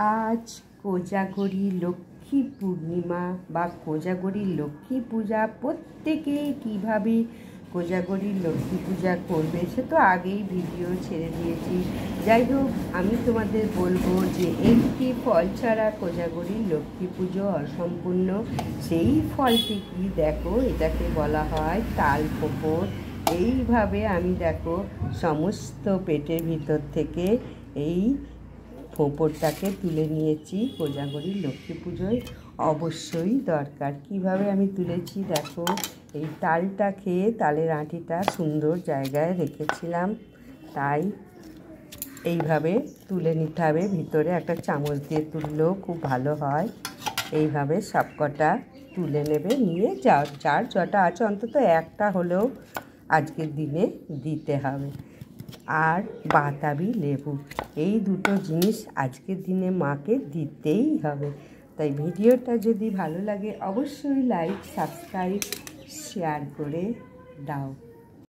আজ কোজাগরী লক্ষ্মী পূর্ণিমা বা কোজাগরী লক্ষ্মী পূজা। প্রত্যেকেই কীভাবে কোজাগরী লক্ষ্মী পূজা করবে সে তো আগেই ভিডিও ছেড়ে দিয়েছি। যাই হোক, আমি তোমাদের বলবো যে একটি ফল ছাড়া কোজাগরী লক্ষ্মী পুজো অসম্পূর্ণ। সেই ফলটি কি দেখো, এটাকে বলা হয় তাল পোপর। এইভাবে আমি দেখো সমস্ত পেটের ভিতর থেকে এই পোপরটাকে তুলে নিয়েছি। কোজাগরী লক্ষ্মী পুজোয় অবশ্যই দরকার। কিভাবে আমি তুলেছি দেখো, এই তালটা খেয়ে তালের আঁটিটা সুন্দর জায়গায় রেখেছিলাম, তাই এইভাবে তুলে নিতে হবে। ভিতরে একটা চামচ দিয়ে তুললেও খুব ভালো হয়। এইভাবে সবকটা তুলে নেবে, নিয়ে যার যটা আছে অন্তত একটা হলেও আজকের দিনে দিতে হবে। আর বাতাবি লেবু, এই দুটো জিনিস আজকের দিনে মাকে দিতেই হবে। তাই ভিডিওটা যদি ভালো লাগে অবশ্যই লাইক, সাবস্ক্রাইব, শেয়ার করে দাও।